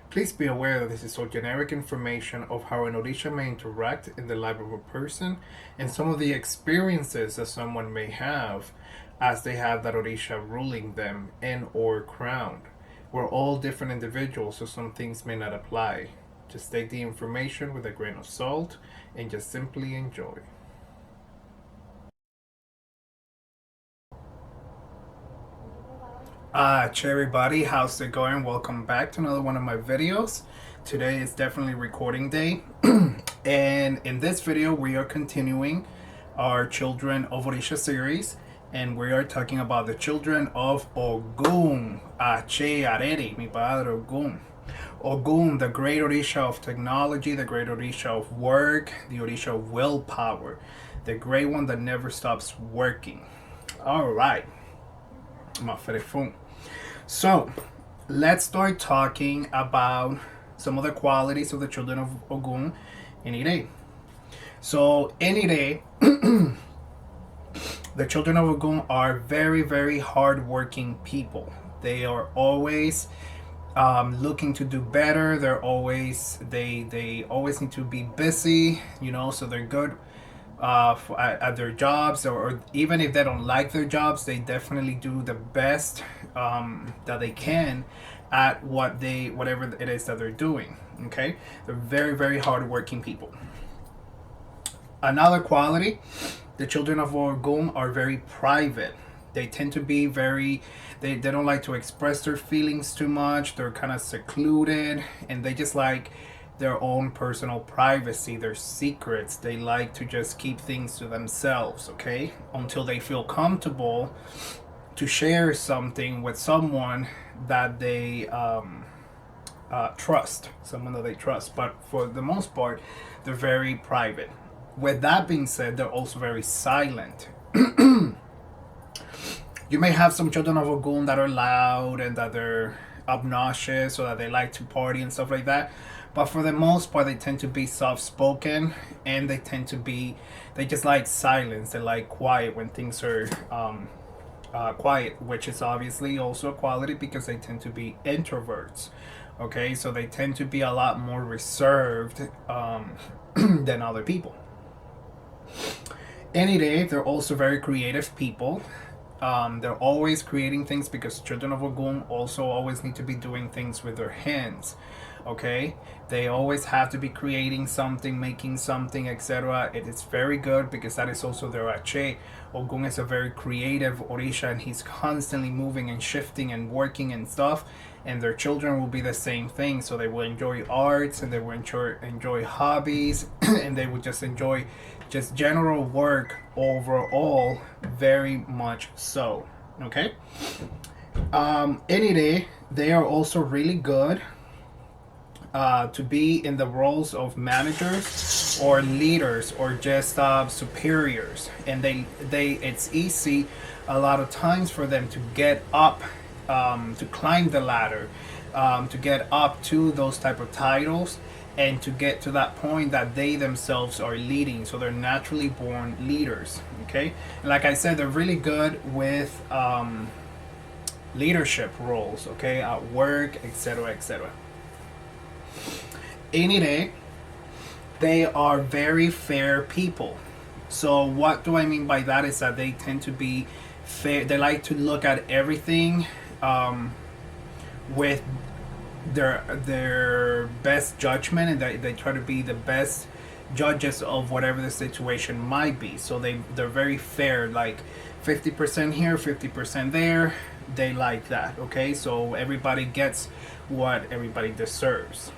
Please be aware that this is all generic information of how an Orisha may interact in the life of a person and some of the experiences that someone may have as they have that Orisha ruling them and or crowned. We're all different individuals, so some things may not apply. Just take the information with a grain of salt and just simply enjoy. Cherry Buddy, how's it going? Welcome back to another one of my videos. Today is definitely recording day. And in this video, we are continuing our Children of Orisha series. And we are talking about the children of Oggun. Ache Areri, mi padre Oggun. Oggun, the great Orisha of technology, the great Orisha of work, the Orisha of willpower, the great one that never stops working. All right. So, let's start talking about some of the qualities of the children of Oggun any day. So, any day, the children of Oggun are very, very hardworking people. They are always looking to do better. They always need to be busy, so they're good at their jobs, or even if they don't like their jobs, they definitely do the best that they can at whatever it is that they're doing. Okay, they're very, very hardworking people. Another quality, the children of Oggun are very private. They tend to be they don't like to express their feelings too much. They're kind of secluded, and they just like their own personal privacy, their secrets. They like to just keep things to themselves, okay? Until they feel comfortable to share something with someone that they trust, someone that they trust. But for the most part, they're very private. With that being said, they're also very silent. You may have some children of Oggun that are loud and that they're obnoxious or that they like to party and stuff like that. But for the most part, they tend to be soft spoken, and they just like silence. They like quiet when things are quiet, which is obviously also a quality because they tend to be introverts. Okay, so they tend to be a lot more reserved than other people. Any day, they're also very creative people. They're always creating things because children of Oggun also always need to be doing things with their hands. Okay, they always have to be creating something, making something, etc. It is very good because that is also their ache. Oggun is a very creative Orisha, and he's constantly moving and shifting and working and stuff. And their children will be the same thing, so they will enjoy arts, and they will enjoy hobbies, and they will just enjoy just general work overall, very much so. Okay, any day, they are also really good to be in the roles of managers or leaders or just superiors, and it's easy a lot of times for them to get up, to climb the ladder, to get up to those type of titles, and to get to that point that they themselves are leading. So they're naturally born leaders. Okay, and like I said, they're really good with leadership roles. Okay, at work, etc., etc. Any day, they are very fair people. So what do I mean by that is that they tend to be fair. They like to look at everything with their best judgment, and they try to be the best judges of whatever the situation might be. So they're very fair, like 50% here, 50% there. They like that. Okay, so everybody gets what everybody deserves.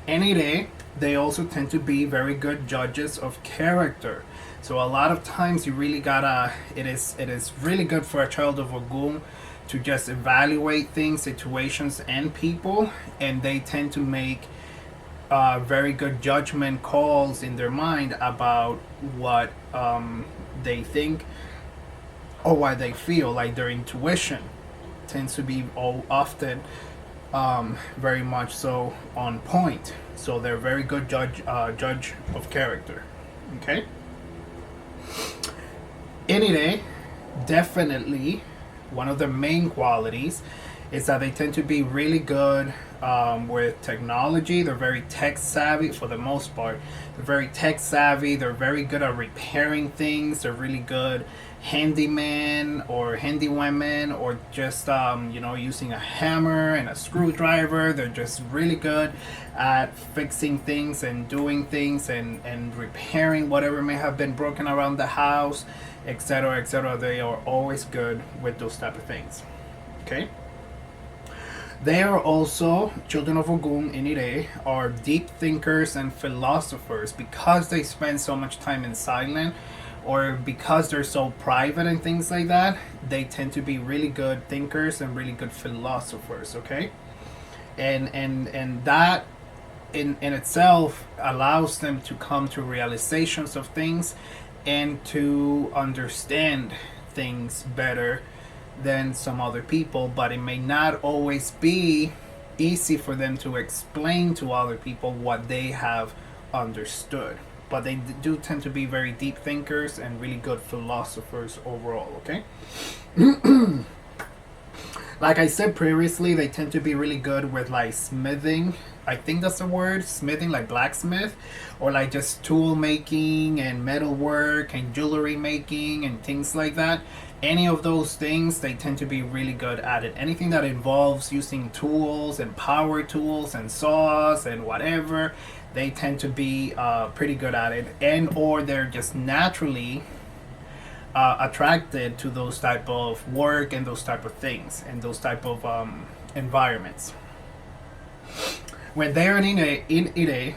Any day, they also tend to be very good judges of character. So a lot of times you really gotta, it is really good for a child of Oggun to just evaluate things, situations, and people, and they tend to make very good judgment calls in their mind about what they think or what they feel. Like their intuition tends to be often very much so on point. So they're very good judge of character. Okay. Any day, definitely one of the main qualities is that they tend to be really good with technology. They're very tech savvy for the most part. They're very tech savvy. They're very good at repairing things. They're really good handyman or handywomen, or just using a hammer and a screwdriver. They're just really good at fixing things and doing things and repairing whatever may have been broken around the house, etc., etc. They are always good with those type of things. Okay. They are also, children of Oggun in Ire, are deep thinkers and philosophers because they spend so much time in silence, or because they're so private and things like that. They tend to be really good thinkers and really good philosophers. Okay, and that in itself allows them to come to realizations of things and to understand things better than some other people, but it may not always be easy for them to explain to other people what they have understood. But they do tend to be very deep thinkers and really good philosophers overall, okay? Like I said previously, they tend to be really good with like smithing. I think that's the word, smithing, like blacksmith, or like just tool making and metal work and jewelry making and things like that. Any of those things, they tend to be really good at it. Anything that involves using tools and power tools and saws and whatever, they tend to be pretty good at it, and or they're just naturally attracted to those type of work and those type of things and those type of environments. When they are in Ire,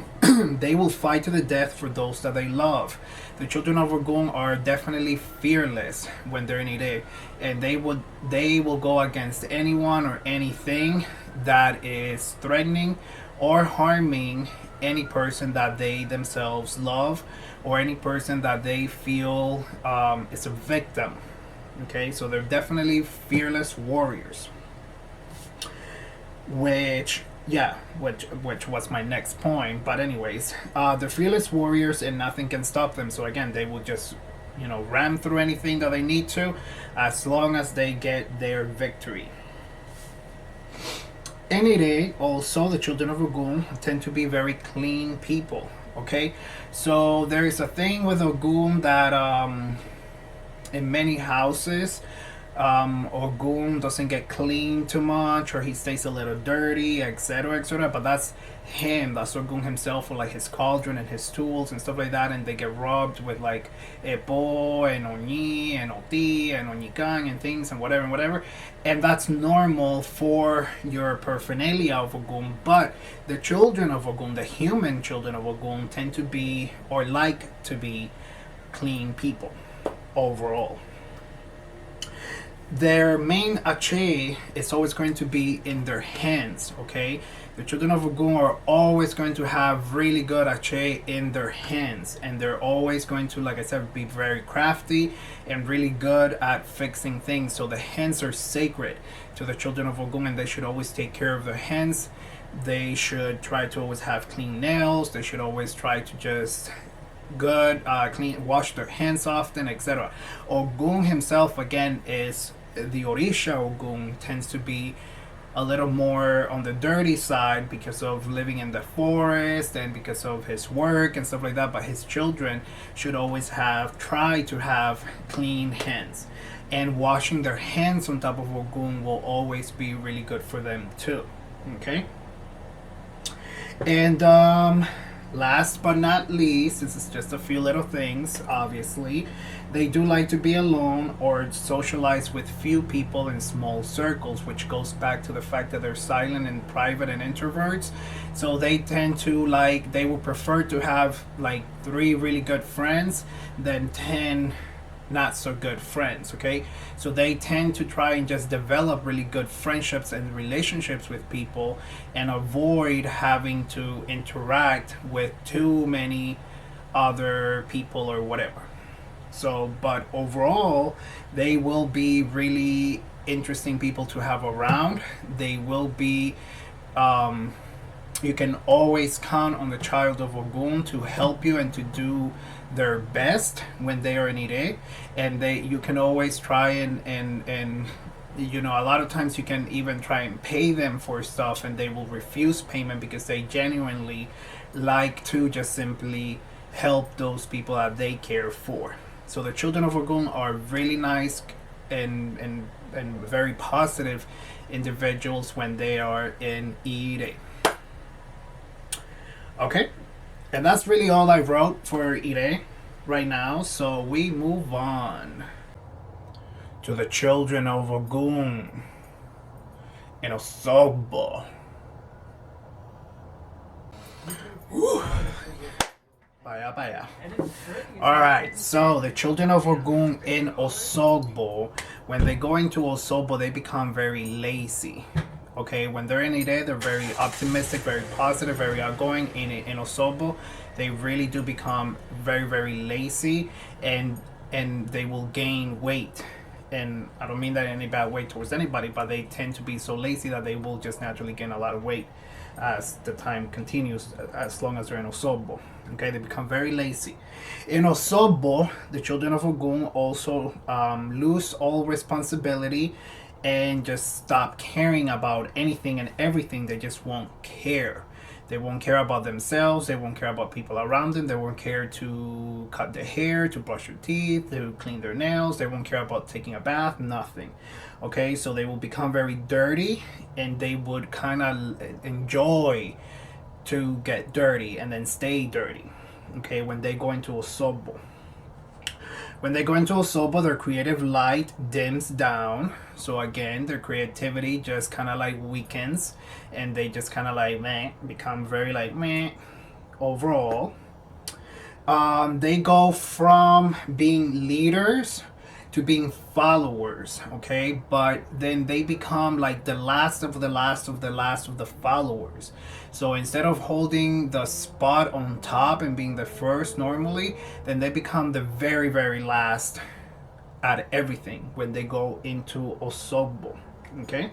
they will fight to the death for those that they love. The children of Oggun are definitely fearless when they're in Ire, and they will go against anyone or anything that is threatening or harming any person that they themselves love, or any person that they feel is a victim. Okay, so they're definitely fearless warriors. Which was my next point. But anyways, they're fearless warriors and nothing can stop them. So again, they will just ram through anything that they need to, as long as they get their victory. Any day, also, the children of Oggun tend to be very clean people. Okay, so there is a thing with Oggun that in many houses, Oggun doesn't get clean too much, or he stays a little dirty, etc., etc. But that's him. That's Oggun himself, with like his cauldron and his tools and stuff like that, and they get rubbed with like epo and oni and oti and onikan and things and whatever, and that's normal for your paraphernalia of Oggun. But the children of Oggun, the human children of Oggun, tend to be, or like to be, clean people overall. Their main ache is always going to be in their hands. Okay, the children of Oggun are always going to have really good ache in their hands, and they're always going to, like I said, be very crafty and really good at fixing things. So the hands are sacred to the children of Oggun, and they should always take care of their hands. They should try to always have clean nails. They should always try to just clean, wash their hands often, etc. Oggun himself, again, is the Orisha. Oggun tends to be a little more on the dirty side because of living in the forest and because of his work and stuff like that. But his children should always try to have clean hands, and washing their hands on top of Oggun will always be really good for them too. Okay, and last but not least, this is just a few little things, obviously. They do like to be alone or socialize with few people in small circles, which goes back to the fact that they're silent and private and introverts. So they tend to they would prefer to have like 3 really good friends than 10 not so good friends. Okay, so they tend to try and just develop really good friendships and relationships with people, and avoid having to interact with too many other people or whatever. So, but overall, they will be really interesting people to have around. They will be you can always count on the child of Oggun to help you and to do their best when they are in Ire, and you can always try and a lot of times you can even try and pay them for stuff and they will refuse payment because they genuinely like to just simply help those people that they care for. So the children of Oggun are really nice and very positive individuals when they are in Ire. Okay, and that's really all I wrote for Ire right now. So we move on to the children of Oggun in Osogbo. Baya baya. Alright, so the children of Oggun in Osogbo, when they go into Osogbo, they become very lazy. Okay, when they're in Ire, they're very optimistic, very positive, very outgoing. In Osogbo, they really do become very, very lazy, and they will gain weight. And I don't mean that in any bad way towards anybody, but they tend to be so lazy that they will just naturally gain a lot of weight as the time continues, as long as they're in Osogbo. Okay, they become very lazy. In Osogbo, the children of Oggun also lose all responsibility and just stop caring about anything and everything. They just won't care. They won't care about themselves. They won't care about people around them. They won't care to cut their hair, to brush their teeth, to clean their nails. They won't care about taking a bath, nothing. Okay, so they will become very dirty, and they would kind of enjoy to get dirty and then stay dirty. Okay, when they go into Osogbo. When they go into Osogbo, their creative light dims down. So again, their creativity just kind of like weakens, and they just kind of like meh, become very like meh overall. They go from being leaders to being followers, okay? But then they become like the last of the last of the last of the followers. So instead of holding the spot on top and being the first normally, then they become the very, very last at everything when they go into Osogbo, okay?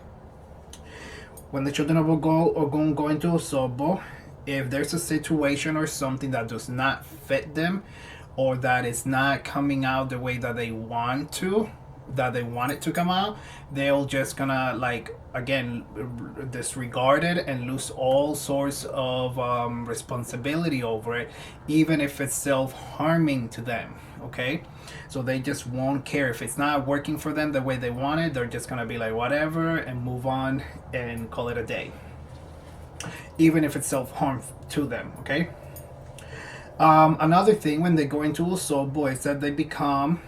When the children of Oggun go into Osogbo, if there's a situation or something that does not fit them, or that is not coming out the way that they want it to come out, they'll just gonna like again disregard it and lose all sorts of responsibility over it, even if it's self-harming to them. Okay, so they just won't care if it's not working for them the way they want it. They're just gonna be like whatever and move on and call it a day, even if it's self-harm to them. Okay. Another thing when they go into Osogbo is that they become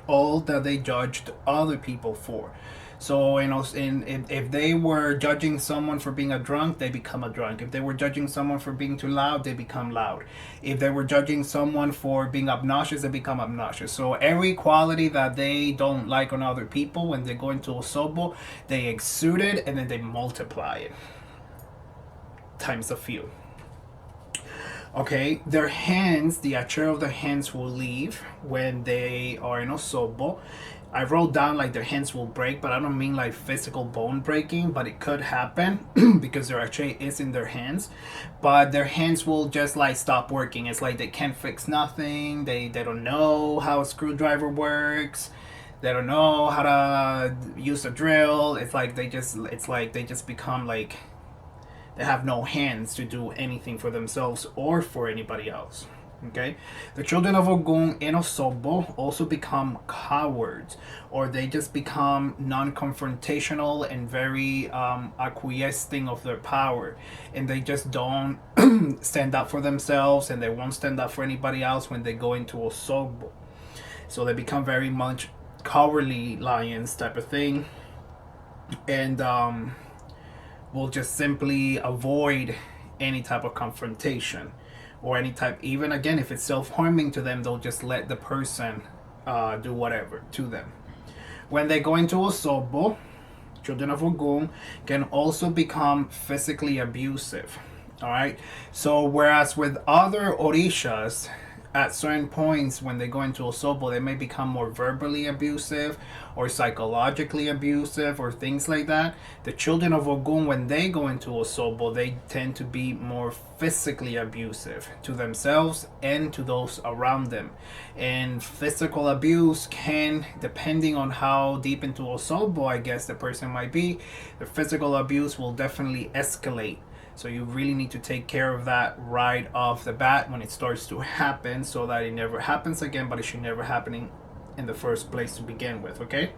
all that they judged other people for. So, if they were judging someone for being a drunk, they become a drunk. If they were judging someone for being too loud, they become loud. If they were judging someone for being obnoxious, they become obnoxious. So every quality that they don't like on other people, when they go into Osogbo, they exude it and then they multiply it times a few. Okay, their hands, the achero of their hands will leave when they are in Osogbo. I wrote down like their hands will break, but I don't mean like physical bone breaking, but it could happen because their achero is in their hands. But their hands will just like stop working. It's like they can't fix nothing. They don't know how a screwdriver works. They don't know how to use a drill. It's like they just become like they have no hands to do anything for themselves or for anybody else. Okay, the children of Oggun in Osogbo also become cowards, or they just become non-confrontational and very acquiescing of their power, and they just don't stand up for themselves, and they won't stand up for anybody else when they go into Osogbo. So they become very much cowardly lions type of thing, and will just simply avoid any type of confrontation or any type, even again if it's self-harming to them, they'll just let the person do whatever to them. When they go into Osogbo, children of Oggun can also become physically abusive. All right, so whereas with other orishas, at certain points when they go into Osobo, they may become more verbally abusive or psychologically abusive or things like that. The children of Oggun, when they go into Osobo, they tend to be more physically abusive to themselves and to those around them. And physical abuse can, depending on how deep into Osobo, I guess the person might be, the physical abuse will definitely escalate. So you really need to take care of that right off the bat when it starts to happen, so that it never happens again, but it should never happen in the first place to begin with, okay?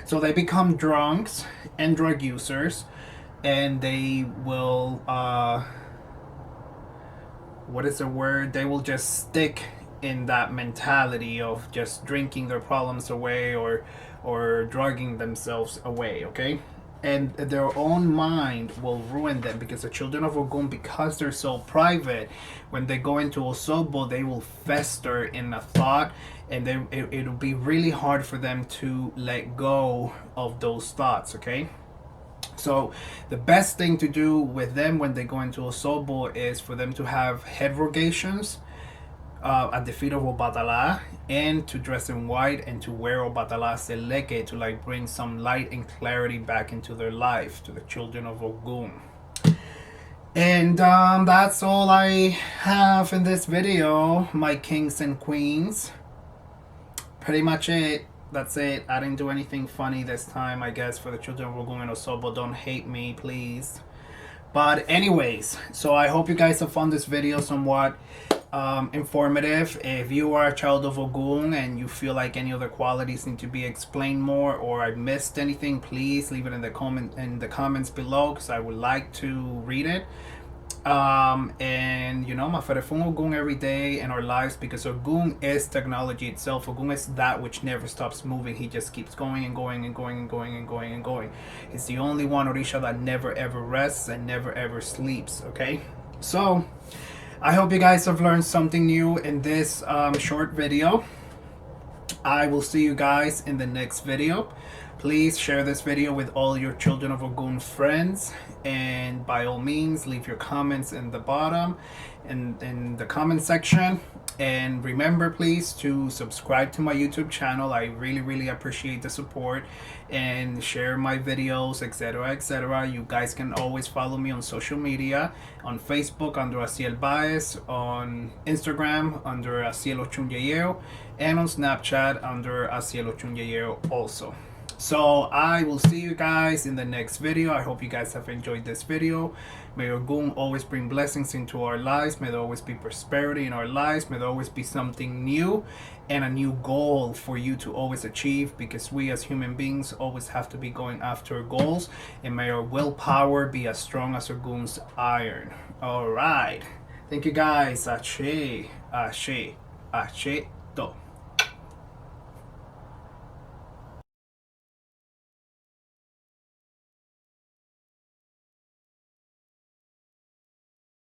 So they become drunks and drug users, and they will, what is the word? They will just stick in that mentality of just drinking their problems away or drugging themselves away, okay? And their own mind will ruin them, because the children of Oggun, because they're so private, when they go into Osobo, they will fester in a thought, and it'll be really hard for them to let go of those thoughts, okay? So the best thing to do with them when they go into Osobo is for them to have head rogations at the feet of Obatala, and to dress in white and to wear Obatala seleke, to like bring some light and clarity back into their life, to the children of Oggun. And that's all I have in this video, my kings and queens. Pretty much it. That's it. I didn't do anything funny this time, I guess, for the children of Oggun and Osobo. Don't hate me, please. But anyways, so I hope you guys have found this video somewhat informative. If you are a child of Oggun and you feel like any other qualities need to be explained more, or I missed anything, please leave it in the comments below, because I would like to read it. And you know, mafarefun Oggun every day in our lives, because Oggun is technology itself. Oggun is that which never stops moving. He just keeps going and going and going and going and going and going. It's the only one Orisha that never ever rests and never ever sleeps, okay? So I hope you guys have learned something new in this short video. I will see you guys in the next video. Please share this video with all your children of Oggun friends, and by all means leave your comments in the bottom in the comment section. And remember, please, to subscribe to my YouTube channel. I really appreciate the support, and share my videos, etc, etc. You guys can always follow me on social media, on Facebook under Asiel Baez, on Instagram under asieloshunyeyeo, and on Snapchat under asieloshunyeyeo also. So I will see you guys in the next video. I hope you guys have enjoyed this video. May Oggun always bring blessings into our lives. May there always be prosperity in our lives. May there always be something new and a new goal for you to always achieve, because we as human beings always have to be going after goals. And may our willpower be as strong as Oggun's iron. Alright. Thank you guys. Ashe, ashe, ashe, do.